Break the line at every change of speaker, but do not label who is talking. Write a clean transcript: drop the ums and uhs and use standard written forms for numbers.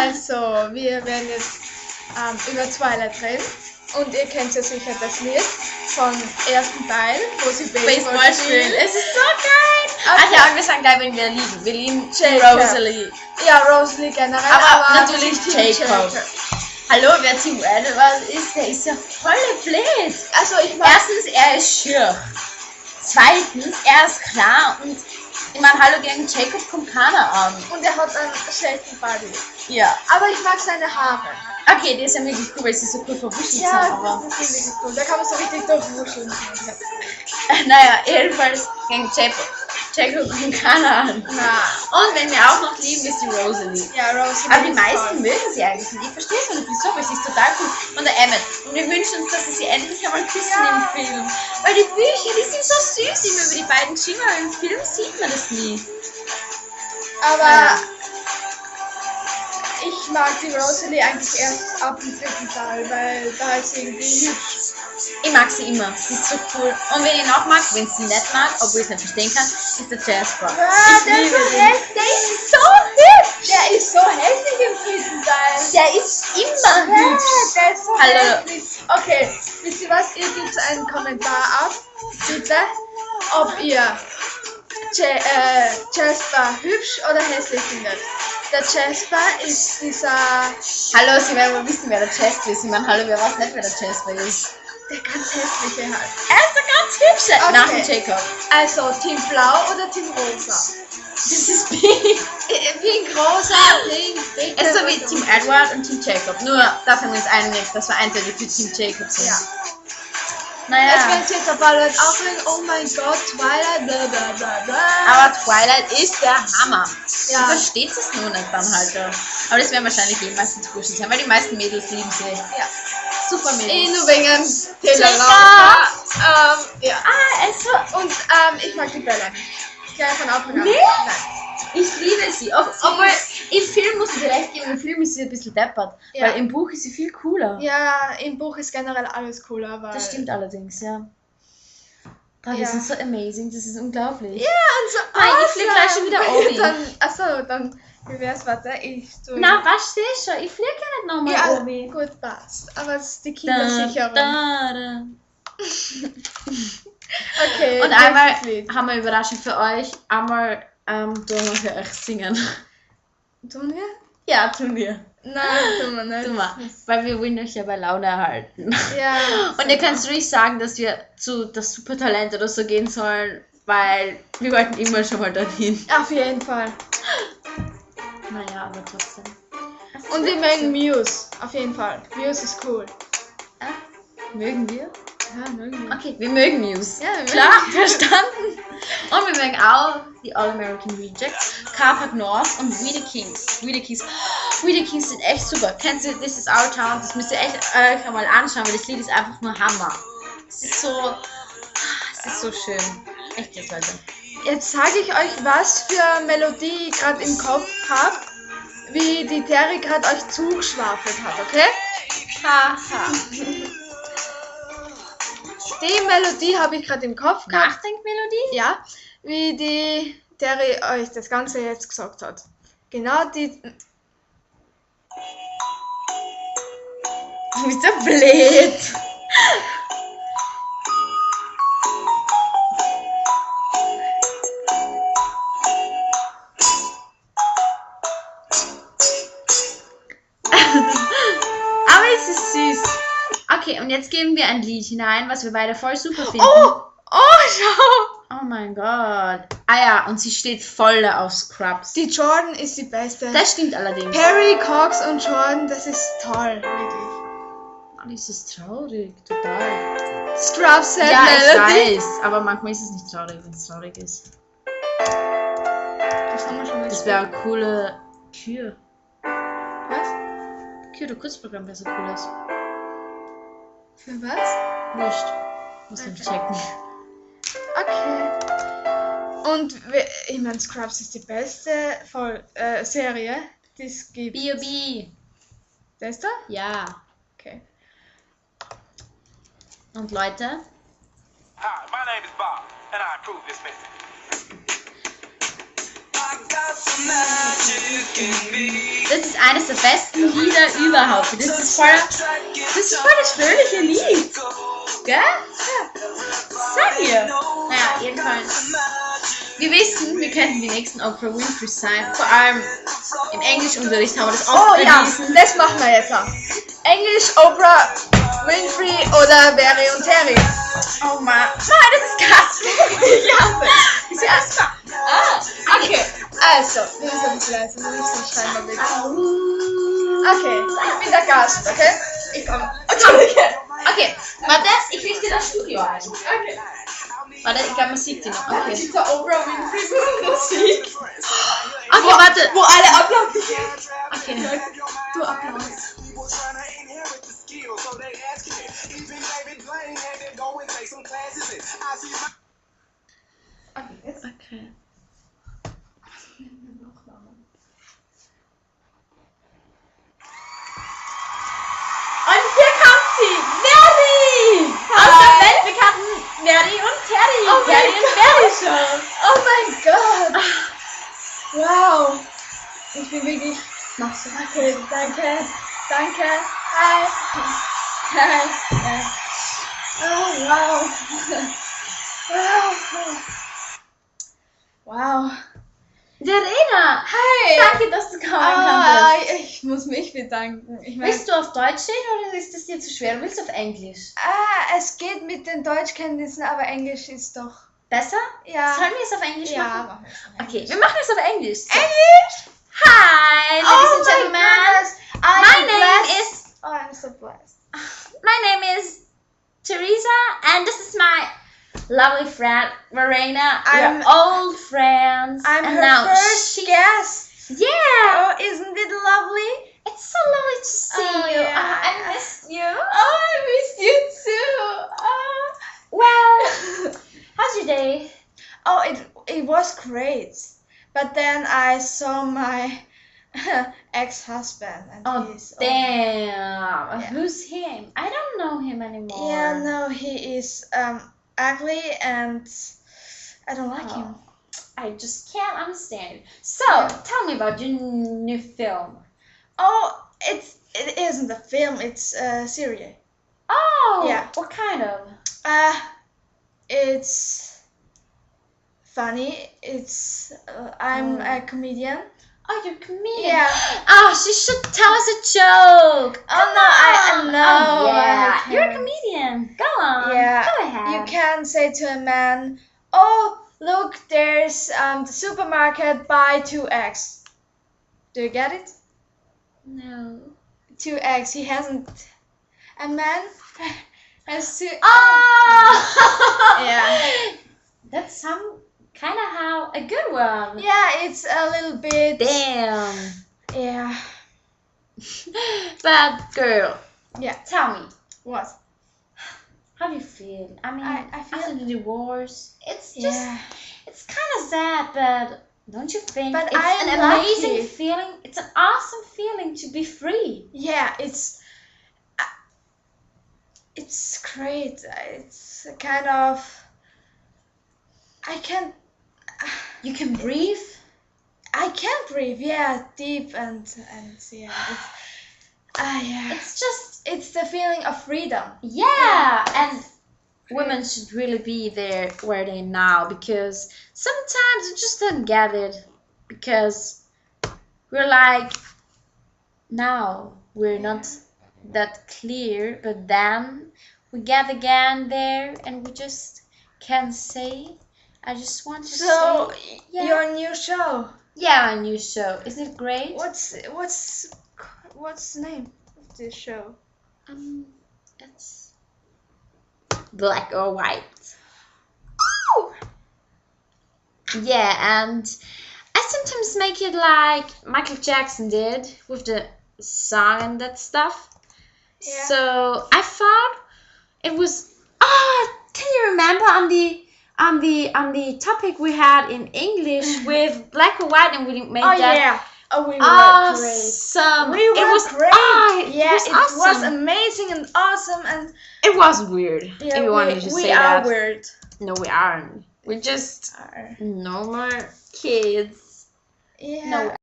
Also, wir werden jetzt über Twilight reden. Und ihr kennt ja sicher das Lied vom ersten Teil, wo sie Baseball spielen.
Es ist so geil!
Okay.
Ach ja, und wir sagen gleich, wen wir lieben. Wir lieben
Jacob.
Rosalie.
Ja, Rosalie generell,
Aber natürlich
Team
Jacob. Hallo, wer Team Edward ist, der ist ja voll blöd.
Also ich mag...
Erstens, er ist schier. Zweitens, er ist klar und ich meine, hallo, gegen Jacob kommt keiner an.
Und er hat einen schlechten Body.
Ja.
Aber ich mag seine Haare.
Okay, der ist ja wirklich cool, weil sie so cool verwuschelt sind.
Ja,
Aber
das ist wirklich cool. Da kann man so richtig durchwuscheln.
naja, jedenfalls gegen Jacob kommt keiner an.
Na.
Und wenn wir auch noch lieben, ist die Rosalie.
Ja, Rosalie.
Aber die meisten mögen sie eigentlich nicht. Ich verstehe es nicht wieso, weil sie ist total cool. Und der Emmett. Und wir wünschen uns, dass sie endlich einmal küssen im Film. Weil die Bücher, die sind so süß immer über die beiden Geschrieben, aber im Film sieht man das nie.
Aber ich mag die Rosalie eigentlich erst ab dem dritten Teil, weil da ist sie irgendwie hübsch.
Ich mag sie immer. Sie ist so cool. Und wenn ich noch mag, wenn sie nicht mag, obwohl ich es nicht verstehen kann, ist der Jasper.
Ja,
Ich liebe den.
der ist so hübsch. Der ist so hässlich im dritten Teil.
Der ist immer hübsch.
Der ist so
Hallo.
hässlich. Okay, wisst ihr was? Ihr gebt einen Kommentar ab, bitte, ob ihr Jasper hübsch oder hässlich findet. Der Jasper ist dieser...
Hallo, Sie werden wohl wissen, wer der Jasper ist. Ich meine, hallo, wer weiß nicht, wer der Jasper ist.
Der ganz hässliche halt.
Er ist der ganz hübsche.
Okay.
Nach dem Jacob.
Also, Team Blau oder Team Rosa?
Das ist Pink.
Pink, Rosa, Pink, Pink.
Es ist so wie Team Edward und Team Jacob. Nur, da sind wir uns einig, dass wir eindeutig für Team Jacob sind.
Ja.
Naja.
Es wird jetzt aber Leute aufregen, oh mein Gott, Twilight, bla bla bla bla.
Aber Twilight ist der Hammer.
Ja.
Du verstehst es nur nicht dann halt. Ja. Aber das werden wahrscheinlich meistens Burschen sein, weil die meisten Mädels lieben sie.
Ja.
Super Mädels.
Nur wegen Taylor
Jacob.
Lautner. Ja.
Also,
Und ich mag die Bella. Gleich von Anfang an.
Nee?
Nein.
ich liebe sie. Obwohl, im Film muss ich dir recht geben, im Film ist sie ein bisschen deppert.
Ja.
Weil im Buch ist sie viel cooler.
Ja, im Buch ist generell alles cooler, weil...
Das stimmt allerdings, ja. Oh, die
Ja.
sind so amazing, das ist unglaublich.
Ja, und so
Nein, ich flieg gleich schon wieder Obi.
Dann, wie wär's, warte, ich tue...
Na, was stehst schon? Ich fliege ja nicht nochmal,
ja,
Obi.
gut, passt. Aber es ist die Kindersicherung. Okay,
Und einmal
nächstes Lied.
haben wir eine Überraschung für euch. Einmal tun wir für euch singen.
Tun wir?
Ja, tun wir.
Nein, tun wir nicht.
Tun wir. Weil wir wollen euch ja bei Laune erhalten.
Ja.
Und ihr könnt ruhig sagen, dass wir zu das Supertalent oder so gehen sollen, weil wir wollten immer schon mal dorthin.
Auf jeden Fall.
Naja, aber trotzdem.
Und wir mögen Muse. Auf jeden Fall. Muse ist cool.
Mögen wir?
Ja, mögen wir.
Okay, wir mögen Muse.
Ja, wir mögen
Klar,
Muse.
verstanden. Und wir mögen auch die All-American Rejects, Carpac North und We the Kings. We the Kings. We the Kings sind echt super. Kennst du This Is Our Town? Das müsst ihr echt euch einmal anschauen, weil das Lied ist einfach nur Hammer. Es ist so schön. Echt jetzt, Leute.
Jetzt sage ich euch, was für Melodie ich gerade im Kopf habe, wie die Terry gerade euch zugeschwafelt hat, okay?
Haha.
Die Melodie habe ich gerade im Kopf gehabt.
Nachdenkmelodie?
Ja, wie die Terry euch das Ganze jetzt gesagt hat. Genau die...
Du bist so blöd. Aber es ist süß. Okay, und jetzt geben wir ein Lied hinein, was wir beide voll super finden.
schau!
Oh mein Gott. Ah ja, und sie steht voll auf Scrubs.
Die Jordan ist die beste.
Das stimmt allerdings.
Perry, Cox und Jordan, das ist toll, wirklich.
Oh, das ist traurig, total.
Scrubs Sad
Ja,
Melody.
ich weiß, aber manchmal ist es nicht traurig, wenn es traurig ist.
Das haben wir schon mal
Das wäre eine coole Kür.
Was?
Kür, du Kurzprogramm wäre so cool ist.
Für was?
Wurscht. Muss nicht checken.
Okay. Und ich meine, Scrubs ist die beste Serie, die es gibt.
B.O.B.
Der ist da?
Ja.
Okay.
Und Leute?
Hi, my name is Bob, and I approve this message. I got some magic
Das ist eines der besten Lieder überhaupt. Das ist voll das fröhliche Lied. Gell? Sag ihr. Naja, jedenfalls. Wir wissen, wir könnten die nächsten Oprah Winfrey sein. Vor allem im Englischunterricht haben wir das auch gelesen.
das machen wir jetzt auch. Englisch, Oprah Winfrey oder Barry und Terry.
Oh Mann. Nein, das ist Kasper.
Ja,
Das ist Kasper. Okay.
also, wir müssen ein bisschen leise, wir müssen schreiben, bitte. Okay, ich bin der Gast, okay? Ich komme.
Okay, warte, ich leg dir das Studio ein.
Okay.
Warte, ich glaube, man sieht die noch.
Das
Okay.
ist der Oprah Winfrey Musik.
Okay, warte.
Wo alle applaudieren.
Okay.
Du Applaus. Okay, jetzt.
Okay.
Und hier kommt sie, Mary!
Aus der weltbekannten Mary und Terry.
Oh
Terry
mein
und Mary Show.
Oh mein Gott! Wow! Ich bin wirklich.
Machst du?
Okay, danke. Danke. Hi. Hi. Oh, wow. Wow. Wow.
Verena.
Hi.
Danke, dass du kommen konntest.
Ich muss mich bedanken. Ich meine,
Willst du auf Deutsch reden oder ist das dir zu schwer? Willst du auf Englisch?
es geht mit den Deutschkenntnissen, aber Englisch ist doch.
Besser?
Ja.
Sollen wir es auf Englisch
Ja,
machen?
machen wir es auf
Okay, wir machen es auf Englisch. So.
Englisch?
Hi, ladies and gentlemen. My name is
Oh, I'm so blessed.
Teresa, and this is my lovely friend Verena.
I'm-
We're old friends.
I'm
and
her
now
first guest.
Yeah,
Oh, isn't it lovely?
it's so lovely to see
Oh,
you.
yeah.
I missed you.
Oh, I missed you too.
Well, how's your day?
Oh, it was great. But then I saw my ex-husband and
Oh,
he's
damn.
Yeah.
Who's him? I don't know him anymore.
Yeah, no, he is ugly and I don't like him.
I just can't understand. So, tell me about your new film.
Oh, it isn't a film, it's a series.
Oh,
Yeah.
What kind of?
It's funny. It's I'm a comedian.
Oh, you're a comedian.
Yeah.
Oh, she should tell us a joke.
Oh, no, I know.
Oh, yeah.
I
You're a
can't.
comedian. Go on.
Yeah.
Go ahead.
You can say to a man, "Oh, look, there's the supermarket. Buy 2 eggs." Do you get it?
No.
2 eggs. He hasn't. A man has 2.
Oh.
Yeah.
That's some kind of how a good one.
Yeah, it's a little bit.
Damn.
Yeah.
But girl,
Yeah.
tell me,
What?
how do you feel? I mean,
I feel-
after the divorce, it's just,
Yeah.
it's kind of sad, but don't you think
But
it's
I
an
am
amazing
lucky.
feeling? It's an awesome feeling to be free.
Yeah, it's great. It's kind of. I can't.
You can breathe.
I can't breathe. Yeah, deep and yeah. Yeah.
It's just,
It's the feeling of freedom.
yeah, and women should really be there where they now, because sometimes you just don't get it, because we're like, now we're not that clear, but then we get again there and we just can't say. I just want to
So
say, yeah.
your new show.
Yeah, a new show, isn't it great?
What's the name of this show?
It's Black or White.
Oh.
Yeah, and I sometimes make it like Michael Jackson did with the song and that stuff.
Yeah.
So I thought it was. Can you remember on the topic we had in English with Black or White, and we didn't make
Oh
that
yeah. Oh, we were great.
awesome.
We were
it was
great.
it
Yeah,
was
it
awesome.
was amazing and awesome and
It was weird.
yeah,
if you wanted to
we
say
are
that.
weird.
No, we aren't. We're just normal kids.
Yeah.
No, we